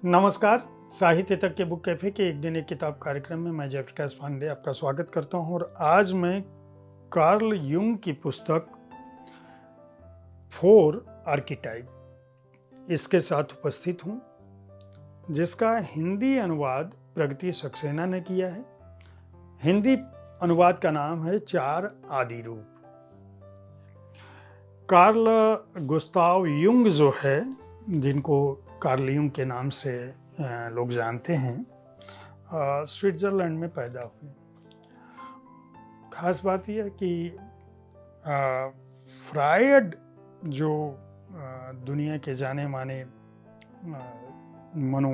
नमस्कार। साहित्य तक के बुक कैफे के एक दिन एक किताब कार्यक्रम में मैं जयप्रकाश पांडे आपका स्वागत करता हूं और आज मैं कार्ल युंग की पुस्तक फोर आर्किटाइप इसके साथ उपस्थित हूं, जिसका हिंदी अनुवाद प्रगति सक्सेना ने किया है। हिंदी अनुवाद का नाम है चार आदि रूप। कार्ल गुस्ताव युंग जो है, जिनको कार्ल युंग के नाम से लोग जानते हैं, स्विट्ज़रलैंड में पैदा हुए। खास बात यह है कि फ्रायड जो दुनिया के जाने माने मनो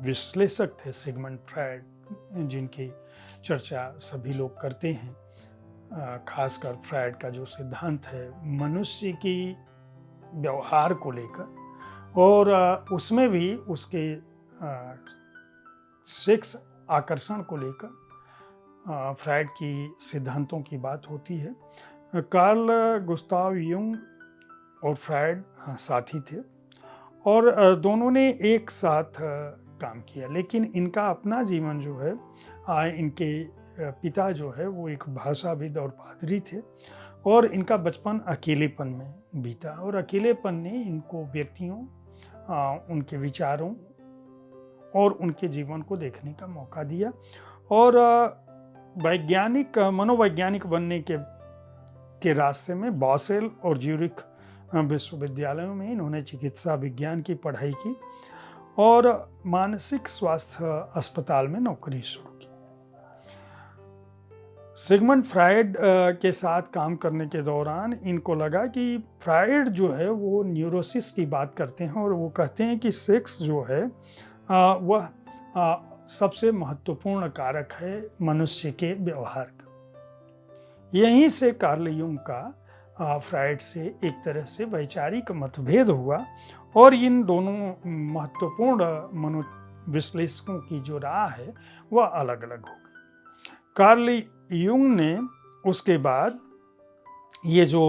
विश्लेषक थे, सिगमंड फ्रायड, जिनकी चर्चा सभी लोग करते हैं, खासकर फ्रायड का जो सिद्धांत है मनुष्य की व्यवहार को लेकर, और उसमें भी उसके सेक्स आकर्षण को लेकर फ्रायड की सिद्धांतों की बात होती है। कार्ल गुस्ताव युंग और फ्रायड साथी थे और दोनों ने एक साथ काम किया, लेकिन इनका अपना जीवन जो है, इनके पिता जो है वो एक भाषाविद और पादरी थे और इनका बचपन अकेलेपन में बीता और अकेलेपन ने इनको व्यक्तियों, उनके विचारों और उनके जीवन को देखने का मौका दिया और मनोवैज्ञानिक बनने के रास्ते में बॉसेल और ज्यूरिख विश्वविद्यालयों में इन्होंने चिकित्सा विज्ञान की पढ़ाई की और मानसिक स्वास्थ्य अस्पताल में नौकरी शुरू की। सिगमंड फ्रायड के साथ काम करने के दौरान इनको लगा कि फ्रायड जो है वो न्यूरोसिस की बात करते हैं और वो कहते हैं कि सेक्स जो है वह सबसे महत्वपूर्ण कारक है मनुष्य के व्यवहार का। यहीं से कार्ल युंग का फ्रायड से एक तरह से वैचारिक मतभेद हुआ और इन दोनों महत्वपूर्ण मनोविश्लेषकों की जो राह है वह अलग अलग हो गई। कार्ल युंग ने उसके बाद ये जो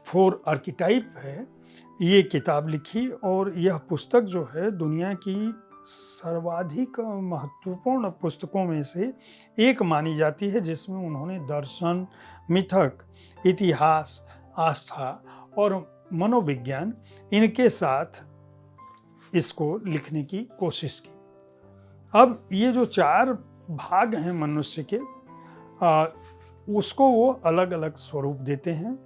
फोर आर्किटाइप है ये किताब लिखी और यह पुस्तक जो है दुनिया की सर्वाधिक महत्वपूर्ण पुस्तकों में से एक मानी जाती है, जिसमें उन्होंने दर्शन, मिथक, इतिहास, आस्था और मनोविज्ञान इनके साथ इसको लिखने की कोशिश की। अब ये जो चार भाग हैं मनुष्य के, उसको वो अलग अलग स्वरूप देते हैं,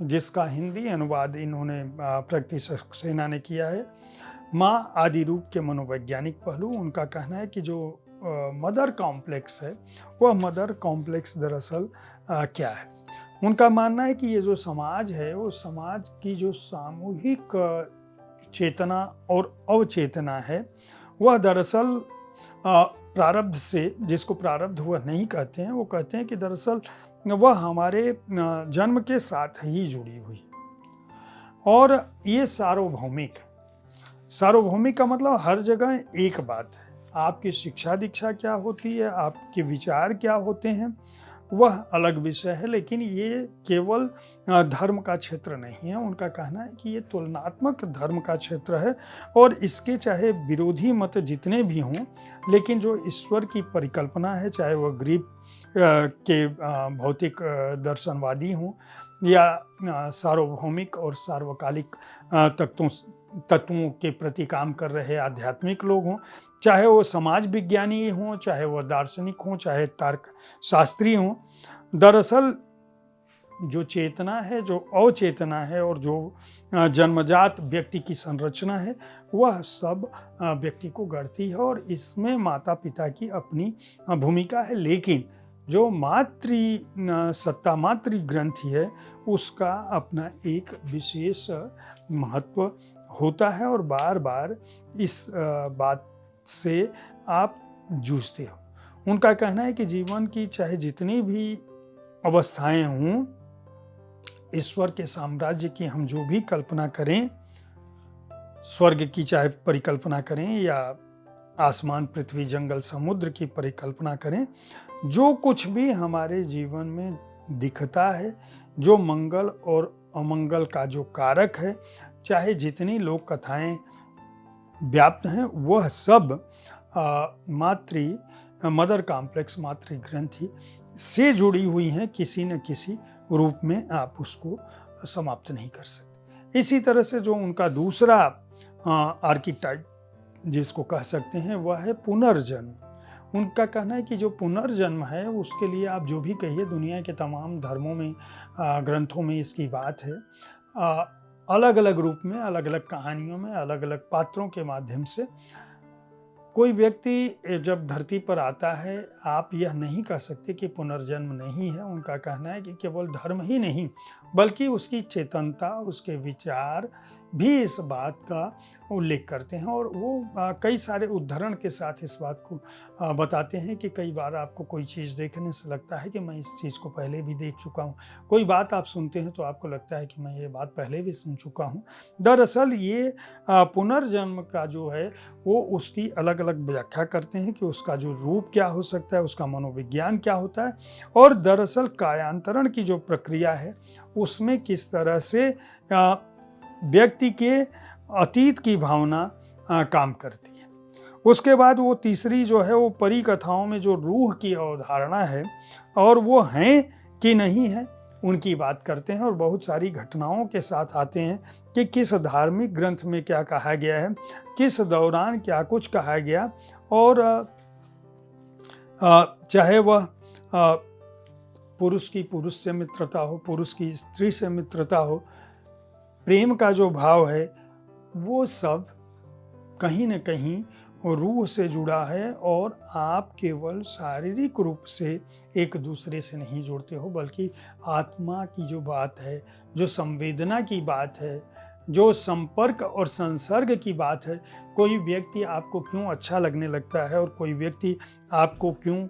जिसका हिंदी अनुवाद इन्होंने प्रगति सक्सेना ने किया है। माँ आदि रूप के मनोवैज्ञानिक पहलू, उनका कहना है कि जो मदर कॉम्प्लेक्स है वह मदर कॉम्प्लेक्स दरअसल क्या है। उनका मानना है कि ये जो समाज है वो समाज की जो सामूहिक चेतना और अवचेतना है वह दरअसल प्रारब्ध से, जिसको प्रारब्ध वह नहीं कहते हैं, वो कहते हैं कि दरअसल वह हमारे जन्म के साथ ही जुड़ी हुई और ये सार्वभौमिक है। सार्वभौमिक का मतलब हर जगह एक बात है। आपकी शिक्षा दीक्षा क्या होती है, आपके विचार क्या होते हैं, वह अलग विषय है, लेकिन ये केवल धर्म का क्षेत्र नहीं है। उनका कहना है कि ये तुलनात्मक धर्म का क्षेत्र है और इसके चाहे विरोधी मत जितने भी हों, लेकिन जो ईश्वर की परिकल्पना है, चाहे वह ग्रीक के भौतिक दर्शनवादी हों या सार्वभौमिक और सार्वकालिक तत्वों के प्रति काम कर रहे आध्यात्मिक लोग हों, चाहे वो समाज विज्ञानी हों, चाहे वो दार्शनिक हों, चाहे तर्क शास्त्री हों, दरअसल जो चेतना है, जो अवचेतना है और जो जन्मजात व्यक्ति की संरचना है वह सब व्यक्ति को गढ़ती है और इसमें माता पिता की अपनी भूमिका है, लेकिन जो सत्ता मातृ ग्रंथि है उसका अपना एक विशेष महत्व होता है और बार बार इस बात से आप जूझते हो। उनका कहना है कि जीवन की चाहे जितनी भी अवस्थाएं हों, ईश्वर के साम्राज्य की हम जो भी कल्पना करें, स्वर्ग की चाहे परिकल्पना करें या आसमान, पृथ्वी, जंगल, समुद्र की परिकल्पना करें, जो कुछ भी हमारे जीवन में दिखता है, जो मंगल और अमंगल का जो कारक है, चाहे जितनी लोक कथाएं व्याप्त हैं वह सब मदर कॉम्प्लेक्स मातृ ग्रंथि से जुड़ी हुई हैं, किसी न किसी रूप में आप उसको समाप्त नहीं कर सकते। इसी तरह से जो उनका दूसरा आर्किटाइप जिसको कह सकते हैं वह है पुनर्जन्म। उनका कहना है कि जो पुनर्जन्म है उसके लिए आप जो भी कहिए, दुनिया के तमाम धर्मों में ग्रंथों में इसकी बात है, अलग अलग रूप में, अलग अलग कहानियों में, अलग अलग पात्रों के माध्यम से कोई व्यक्ति जब धरती पर आता है, आप यह नहीं कह सकते कि पुनर्जन्म नहीं है। उनका कहना है कि केवल धर्म ही नहीं बल्कि उसकी चेतनता, उसके विचार भी इस बात का उल्लेख करते हैं, और वो कई सारे उदाहरण के साथ इस बात को बताते हैं कि कई बार आपको कोई चीज़ देखने से लगता है कि मैं इस चीज़ को पहले भी देख चुका हूँ, कोई बात आप सुनते हैं तो आपको लगता है कि मैं ये बात पहले भी सुन चुका हूँ। दरअसल ये पुनर्जन्म का जो है वो उसकी अलग अलग व्याख्या करते हैं कि उसका जो रूप क्या हो सकता है, उसका मनोविज्ञान क्या होता है, और दरअसल कायांतरण की जो प्रक्रिया है उसमें किस तरह से व्यक्ति के अतीत की भावना काम करती है। उसके बाद वो तीसरी जो है वो परी कथाओं में जो रूह की अवधारणा है और वो हैं कि नहीं है उनकी बात करते हैं, और बहुत सारी घटनाओं के साथ आते हैं कि किस धार्मिक ग्रंथ में क्या कहा गया है, किस दौरान क्या कुछ कहा गया, और चाहे वह पुरुष की पुरुष से मित्रता हो, पुरुष की स्त्री से मित्रता हो, प्रेम का जो भाव है वो सब कहीं न कहीं रूह से जुड़ा है, और आप केवल शारीरिक रूप से एक दूसरे से नहीं जुड़ते हो बल्कि आत्मा की जो बात है, जो संवेदना की बात है, जो संपर्क और संसर्ग की बात है, कोई व्यक्ति आपको क्यों अच्छा लगने लगता है और कोई व्यक्ति आपको क्यों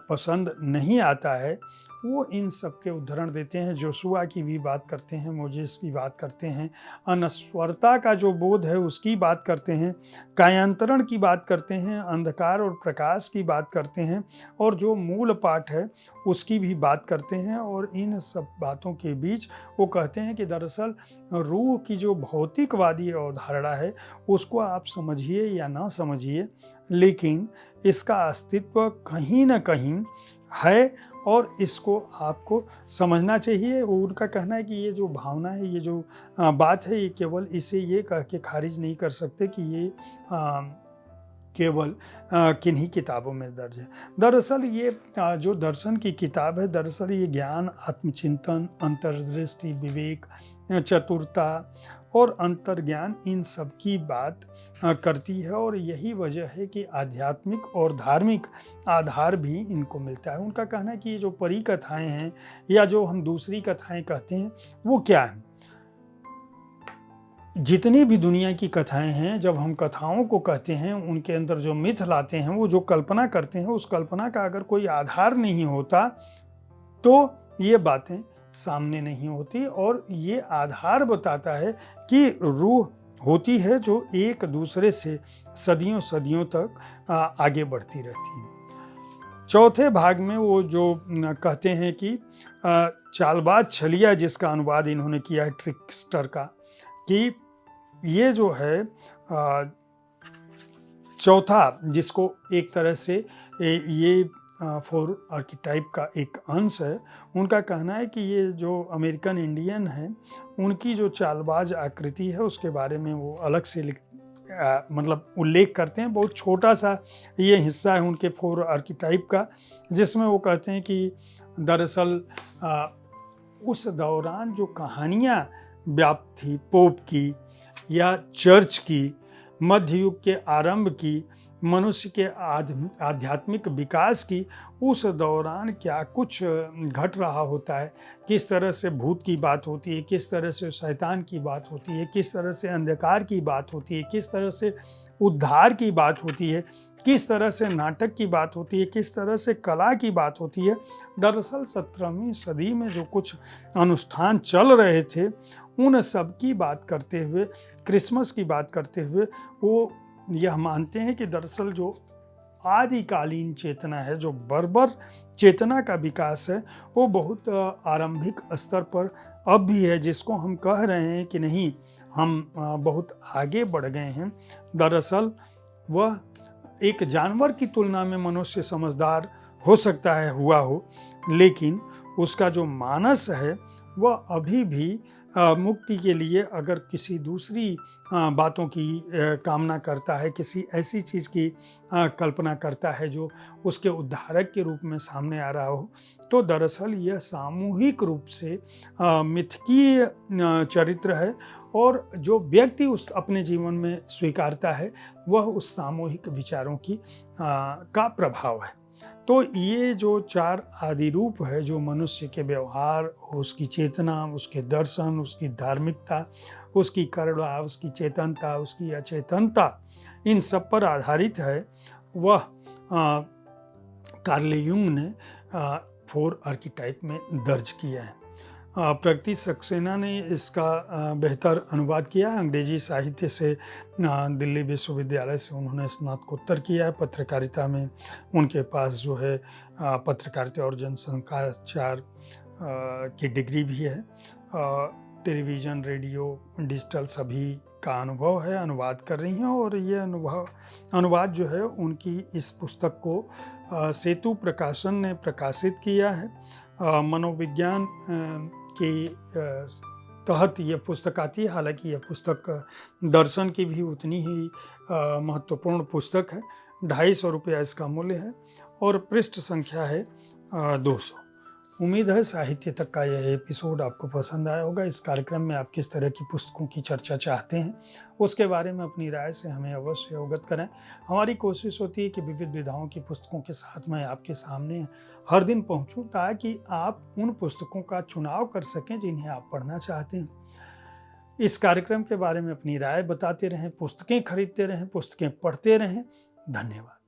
पसंद नहीं आता है, वो इन सब के उदाहरण देते हैं। जोशुआ की भी बात करते हैं, मोजेस की बात करते हैं, अनश्वरता का जो बोध है उसकी बात करते हैं, कायांतरण की बात करते हैं, अंधकार और प्रकाश की बात करते हैं, और जो मूल पाठ है उसकी भी बात करते हैं। और इन सब बातों के बीच वो कहते हैं कि दरअसल रूह की जो भौतिकवादी अवधारणा है उसको आप समझिए या ना समझिए, लेकिन इसका अस्तित्व कहीं ना कहीं है और इसको आपको समझना चाहिए। उनका कहना है कि ये जो भावना है, ये जो बात है, ये केवल इसे ये कह के खारिज नहीं कर सकते कि ये केवल किन्हीं किताबों में दर्ज है। दरअसल ये जो दर्शन की किताब है, दरअसल ये ज्ञान, आत्मचिंतन, अंतर्दृष्टि, विवेक, चतुरता और अंतर्ज्ञान, इन सब की बात करती है, और यही वजह है कि आध्यात्मिक और धार्मिक आधार भी इनको मिलता है। उनका कहना है कि ये जो परी कथाएं हैं या जो हम दूसरी कथाएं कहते हैं वो क्या है, जितनी भी दुनिया की कथाएं हैं, जब हम कथाओं को कहते हैं उनके अंदर जो मिथ लाते हैं, वो जो कल्पना करते हैं, उस कल्पना का अगर कोई आधार नहीं होता तो ये बातें सामने नहीं होती, और ये आधार बताता है कि रूह होती है जो एक दूसरे से सदियों सदियों तक आगे बढ़ती रहती है। चौथे भाग में वो जो कहते हैं कि चालबाज छलिया, जिसका अनुवाद इन्होंने किया है ट्रिकस्टर का, कि ये जो है चौथा, जिसको एक तरह से ये फोर आर्किटाइप का एक अंश है, उनका कहना है कि ये जो अमेरिकन इंडियन है उनकी जो चालबाज आकृति है उसके बारे में वो अलग से मतलब उल्लेख करते हैं। बहुत छोटा सा ये हिस्सा है उनके फोर आर्किटाइप का, जिसमें वो कहते हैं कि दरअसल उस दौरान जो कहानियाँ व्याप्त थी पोप की या चर्च की, मध्य युग के आरंभ की, मनुष्य के आध्यात्मिक विकास की, उस दौरान क्या कुछ घट रहा होता है, किस तरह से भूत की बात होती है, किस तरह से शैतान की बात होती है, किस तरह से अंधकार की बात होती है, किस तरह से उद्धार की बात होती है, किस तरह से नाटक की बात होती है, किस तरह से कला की बात होती है। दरअसल 17वीं सदी में जो कुछ अनुष्ठान चल रहे थे उन सब की बात करते हुए, क्रिसमस की बात करते हुए, वो यह मानते हैं कि दरअसल जो आदिकालीन चेतना है, जो बर्बर चेतना का विकास है, वो बहुत आरंभिक स्तर पर अब भी है, जिसको हम कह रहे हैं कि नहीं हम बहुत आगे बढ़ गए हैं। दरअसल वह एक जानवर की तुलना में मनुष्य समझदार हो सकता है हुआ हो, लेकिन उसका जो मानस है वह अभी भी मुक्ति के लिए अगर किसी दूसरी बातों की कामना करता है, किसी ऐसी चीज़ की कल्पना करता है जो उसके उद्धारक के रूप में सामने आ रहा हो, तो दरअसल यह सामूहिक रूप से मिथकीय चरित्र है और जो व्यक्ति उस अपने जीवन में स्वीकारता है वह उस सामूहिक विचारों की का प्रभाव है। तो ये जो 4 आदि रूप है जो मनुष्य के व्यवहार, उसकी चेतना, उसके दर्शन, उसकी धार्मिकता, उसकी करुणा, उसकी चेतनता, उसकी अचेतनता, इन सब पर आधारित है। वह कार्ल युंग ने 4 आर्किटाइप में दर्ज किया है। प्रगति सक्सेना ने इसका बेहतर अनुवाद किया है। अंग्रेजी साहित्य से दिल्ली विश्वविद्यालय से उन्होंने स्नातकोत्तर किया है। पत्रकारिता में उनके पास जो है पत्रकारिता और जनसंचार की डिग्री भी है। टेलीविज़न, रेडियो, डिजिटल सभी का अनुभव है, अनुवाद कर रही हैं और ये अनुवाद जो है उनकी इस पुस्तक को सेतु प्रकाशन ने प्रकाशित किया है। मनोविज्ञान के तहत ये पुस्तक आती है, हालांकि यह पुस्तक दर्शन की भी उतनी ही महत्वपूर्ण पुस्तक है। 250 रुपया इसका मूल्य है और पृष्ठ संख्या है 200। उम्मीद है साहित्य तक का यह एपिसोड आपको पसंद आया होगा। इस कार्यक्रम में आप किस तरह की पुस्तकों की चर्चा चाहते हैं उसके बारे में अपनी राय से हमें अवश्य अवगत करें। हमारी कोशिश होती है कि विविध विधाओं की पुस्तकों के साथ मैं आपके सामने हर दिन पहुंचूं ताकि आप उन पुस्तकों का चुनाव कर सकें जिन्हें आप पढ़ना चाहते हैं। इस कार्यक्रम के बारे में अपनी राय बताते रहें, पुस्तकें खरीदते रहें, पुस्तकें पढ़ते रहें। धन्यवाद।